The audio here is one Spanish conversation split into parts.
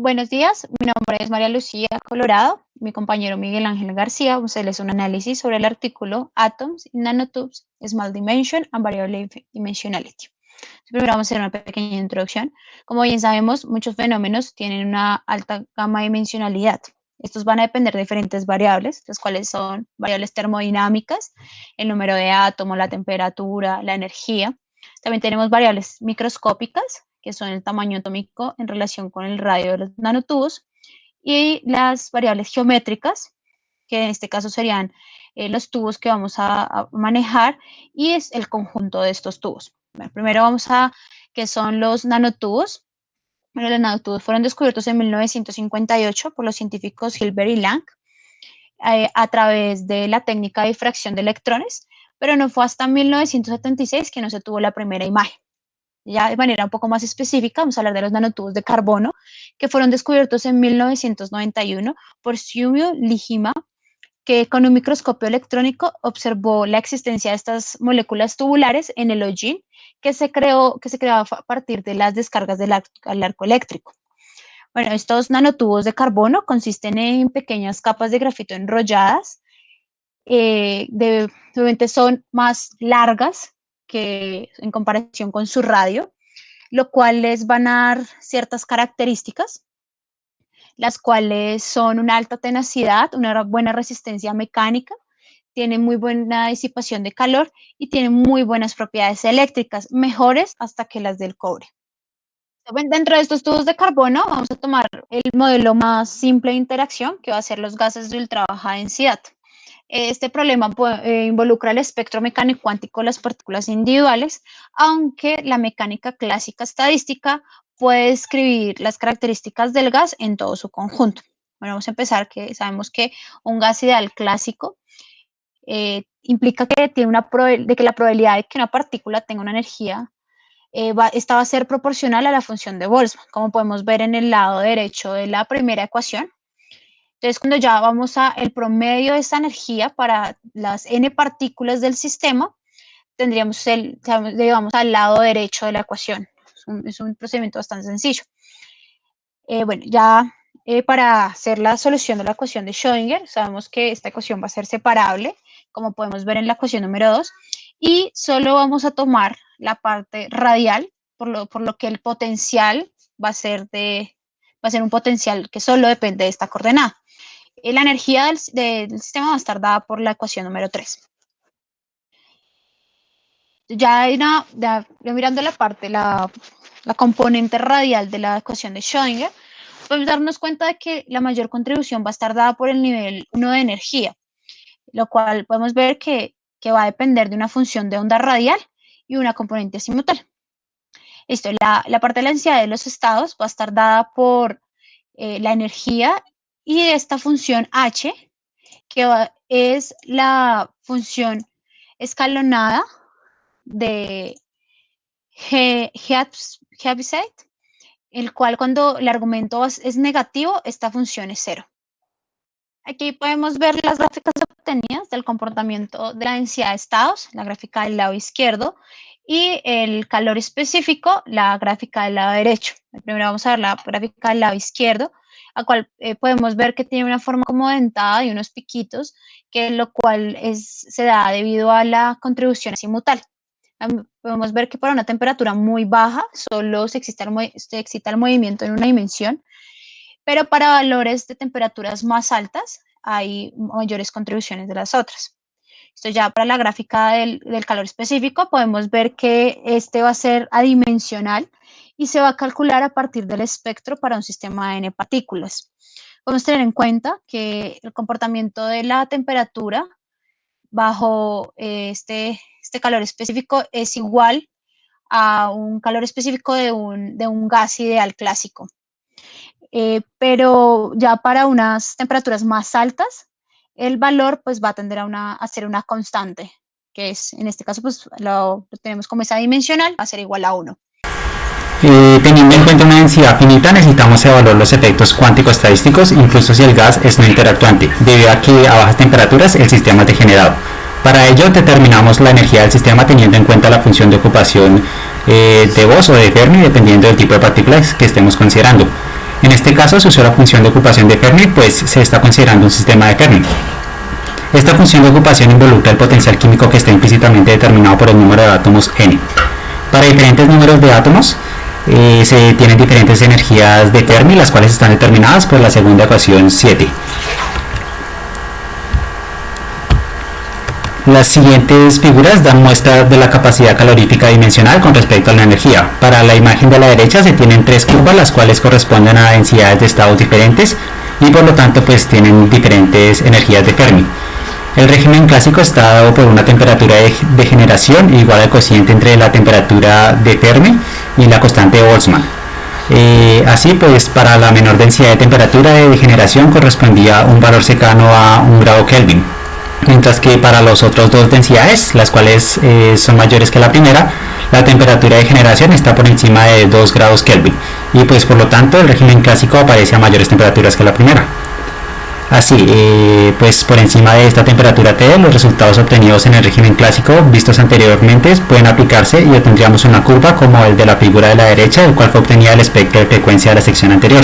Buenos días, mi nombre es María Lucía Colorado. Mi compañero Miguel Ángel García vamos a hacerles un análisis sobre el artículo Atoms in Nanotubes, Small Dimension and Variable Dimensionality. Primero vamos a hacer una pequeña introducción. Como bien sabemos, muchos fenómenos tienen una alta gama de dimensionalidad. Estos van a depender de diferentes variables, las cuales son variables termodinámicas, el número de átomos, la temperatura, la energía. También tenemos variables microscópicas, que son el tamaño atómico en relación con el radio de los nanotubos, y las variables geométricas, que en este caso serían los tubos que vamos a manejar, y es el conjunto de estos tubos. Bueno, primero vamos a, ¿qué son los nanotubos? Bueno, los nanotubos fueron descubiertos en 1958 por los científicos Hilbert y Lang a través de la técnica de difracción de electrones, pero no fue hasta 1976 que no se tuvo la primera imagen. Ya de manera un poco más específica, vamos a hablar de los nanotubos de carbono, que fueron descubiertos en 1991 por Shunryu Lijima, que con un microscopio electrónico observó la existencia de estas moléculas tubulares en el hollín que se creaba a partir de las descargas del arco eléctrico. Bueno, estos nanotubos de consisten en pequeñas capas de grafito enrolladas, obviamente son más largas que en comparación con su radio, lo cual les van a dar ciertas características, las cuales son una alta tenacidad, una buena resistencia mecánica, tienen muy buena disipación de calor y tienen muy buenas propiedades eléctricas, mejores hasta que las del cobre. Dentro de estos tubos de carbono vamos a tomar el modelo más simple de interacción, que va a ser los gases de ultra baja densidad. Este problema involucra el espectro mecánico cuántico de las partículas individuales, aunque la mecánica clásica estadística puede describir las características del gas en todo su conjunto. Bueno, vamos a empezar que sabemos que un gas ideal clásico implica que tiene que la probabilidad de que una partícula tenga una energía esta va a ser proporcional a la función de Boltzmann, como podemos ver en el lado derecho de la primera ecuación. Entonces, cuando ya vamos el promedio de esta energía para las n partículas del sistema, llegamos al lado derecho de la ecuación. Es un procedimiento bastante sencillo. Bueno, ya para hacer la solución de la ecuación de Schrödinger, sabemos que esta ecuación va a ser separable, como podemos ver en la ecuación número 2, y solo vamos a tomar la parte radial, por lo que el potencial va a ser un potencial que solo depende de esta coordenada. La energía del sistema va a estar dada por la ecuación número 3. Ya mirando la componente radial de la ecuación de Schrödinger, podemos darnos cuenta de que la mayor contribución va a estar dada por el nivel 1 de energía, lo cual podemos ver que va a depender de una función de onda radial y una componente azimutal. Listo, la parte de la densidad de los estados va a estar dada por la energía y esta función h, que es la función escalonada de Heaviside, el cual cuando el argumento es negativo, esta función es 0. Aquí podemos ver las gráficas obtenidas del comportamiento de la densidad de estados, la gráfica del lado izquierdo, y el calor específico, la gráfica del lado derecho. Primero vamos a ver la gráfica del lado izquierdo, la cual podemos ver que tiene una forma como dentada y unos piquitos, lo cual se da debido a la contribución azimutal. Podemos ver que para una temperatura muy baja solo se excita el movimiento en una dimensión, pero para valores de temperaturas más altas hay mayores contribuciones de las otras. Esto ya para la gráfica del calor específico podemos ver que este va a ser adimensional y se va a calcular a partir del espectro para un sistema de n partículas. Podemos tener en cuenta que el comportamiento de la temperatura bajo este calor específico es igual a un calor específico de un gas ideal clásico. Pero ya para unas temperaturas más altas, el valor pues va a tender a ser una constante, que es, en este caso pues lo tenemos como esa dimensional, va a ser igual a 1. Teniendo en cuenta una densidad finita, necesitamos evaluar los efectos cuánticos estadísticos, incluso si el gas es no interactuante, debido a que a bajas temperaturas el sistema es degenerado. Para ello determinamos la energía del sistema teniendo en cuenta la función de ocupación de Bose o de Fermi, dependiendo del tipo de partículas que estemos considerando. En este caso se usó la función de ocupación de Fermi, pues se está considerando un sistema de Fermi. Esta función de ocupación involucra el potencial químico que está implícitamente determinado por el número de átomos n. Para diferentes números de átomos se tienen diferentes energías de Fermi, las cuales están determinadas por la segunda ecuación 7. Las siguientes figuras dan muestra de la capacidad calorífica dimensional con respecto a la energía. Para la imagen de la derecha se tienen tres curvas, las cuales corresponden a densidades de estados diferentes y por lo tanto pues tienen diferentes energías de Fermi. El régimen clásico está dado por una temperatura de generación igual al cociente entre la temperatura de Fermi y la constante de Boltzmann. Así pues, para la menor densidad de temperatura de generación correspondía un valor cercano a 1 grado Kelvin, mientras que para las otras dos densidades, las cuales son mayores que la primera, la temperatura de generación está por encima de 2 grados Kelvin y pues por lo tanto el régimen clásico aparece a mayores temperaturas que la primera. Así, pues por encima de esta temperatura T, los resultados obtenidos en el régimen clásico vistos anteriormente pueden aplicarse y obtendríamos una curva como el de la figura de la derecha, el cual fue obtenida del espectro de frecuencia de la sección anterior.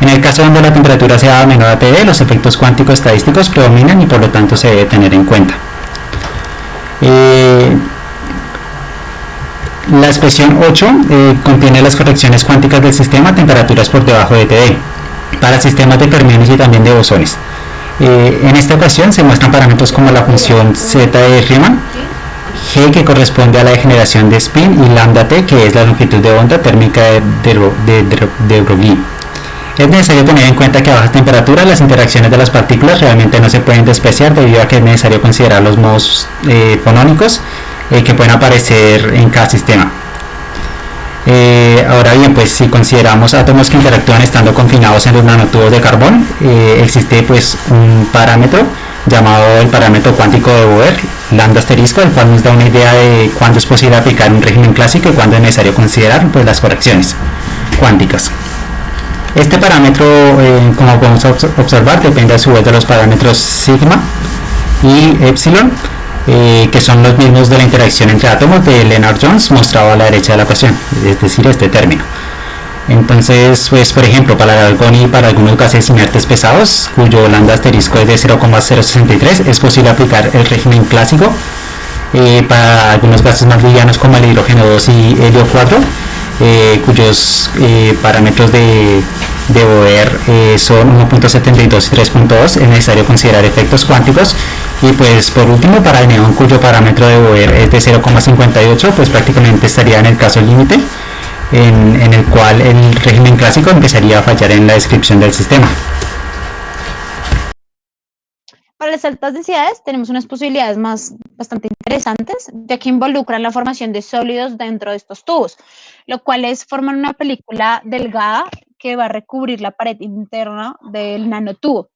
En el caso donde la temperatura sea menor a TD, los efectos cuánticos estadísticos predominan y por lo tanto se debe tener en cuenta. La expresión 8 contiene las correcciones cuánticas del sistema a temperaturas por debajo de TD, para sistemas de fermiones y también de bosones. En esta ocasión se muestran parámetros como la función z de Riemann, g que corresponde a la degeneración de spin y lambda t que es la longitud de onda térmica de Broglie. Es necesario tener en cuenta que a bajas temperaturas las interacciones de las partículas realmente no se pueden despreciar debido a que es necesario considerar los modos fonónicos que pueden aparecer en cada sistema. Ahora bien, pues si consideramos átomos que interactúan estando confinados en los nanotubos de carbón, existe pues un parámetro llamado el parámetro cuántico de Bohr, lambda asterisco, el cual nos da una idea de cuándo es posible aplicar un régimen clásico y cuándo es necesario considerar pues las correcciones cuánticas. Este parámetro, como podemos observar, depende a su vez de los parámetros sigma y epsilon, que son los mismos de la interacción entre átomos de Lennard-Jones mostrado a la derecha de la ecuación, es decir, este término. Entonces, pues por ejemplo, para el argón y para algunos gases inertes pesados, cuyo lambda asterisco es de 0,063, es posible aplicar el régimen clásico. Para algunos gases más livianos como el hidrógeno 2 y helio 4, cuyos parámetros de Bohr son 1.72 y 3.2, es necesario considerar efectos cuánticos. Y pues por último, para el neón, cuyo parámetro de Bohr es de 0,58, pues prácticamente estaría en el caso límite en el cual el régimen clásico empezaría a fallar en la descripción del sistema. Para las altas densidades tenemos unas posibilidades bastante interesantes, ya que involucran la formación de sólidos dentro de estos tubos, lo cuales forman una película delgada que va a recubrir la pared interna del nanotubo.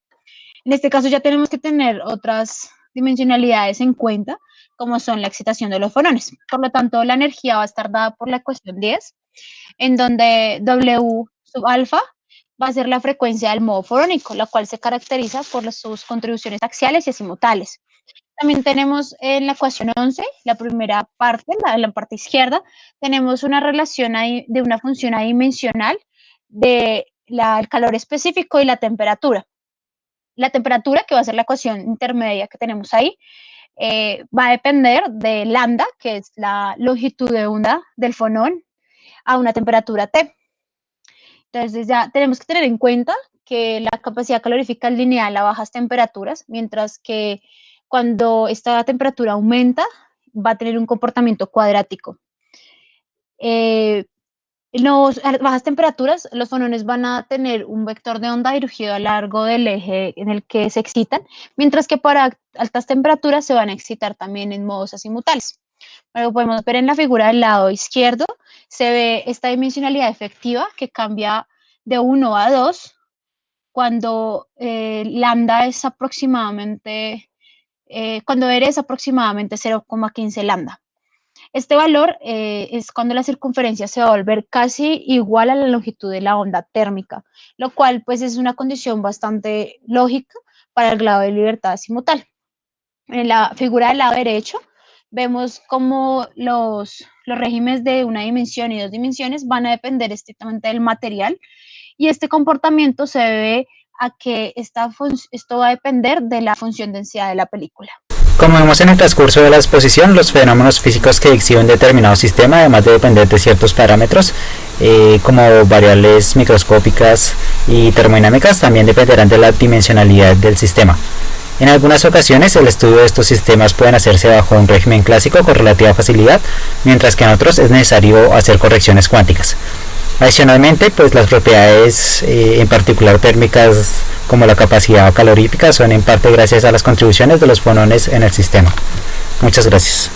En este caso ya tenemos que tener otras dimensionalidades en cuenta, como son la excitación de los fonones. Por lo tanto, la energía va a estar dada por la ecuación 10, en donde W sub alfa va a ser la frecuencia del modo forónico, la cual se caracteriza por sus contribuciones axiales y azimutales. También tenemos en la ecuación 11, la primera parte, la parte izquierda, tenemos una relación de una función adimensional del calor específico y la temperatura. La temperatura, que va a ser la ecuación intermedia que tenemos ahí, va a depender de lambda, que es la longitud de onda del fonón, a una temperatura T. Entonces ya tenemos que tener en cuenta que la capacidad calorífica es lineal a bajas temperaturas, mientras que cuando esta temperatura aumenta va a tener un comportamiento cuadrático. A bajas temperaturas, los fonones van a tener un vector de onda dirigido a lo largo del eje en el que se excitan, mientras que para altas temperaturas se van a excitar también en modos azimutales. Lo podemos ver en la figura del lado izquierdo, se ve esta dimensionalidad efectiva que cambia de 1 a 2 cuando lambda es aproximadamente, cuando R es aproximadamente 0,15 lambda. Este valor es cuando la circunferencia se va a volver casi igual a la longitud de la onda térmica, lo cual pues es una condición bastante lógica para el grado de libertad azimutal. En la figura del lado derecho vemos cómo los regímenes de una dimensión y dos dimensiones van a depender estrictamente del material y este comportamiento se debe a que esto va a depender de la función densidad de la película. Como vemos en el transcurso de la exposición, los fenómenos físicos que exhiben determinado sistema, además de depender de ciertos parámetros, como variables microscópicas y termodinámicas, también dependerán de la dimensionalidad del sistema. En algunas ocasiones, el estudio de estos sistemas pueden hacerse bajo un régimen clásico con relativa facilidad, mientras que en otros es necesario hacer correcciones cuánticas. Adicionalmente, pues las propiedades, en particular térmicas, como la capacidad calorífica, son en parte gracias a las contribuciones de los fonones en el sistema. Muchas gracias.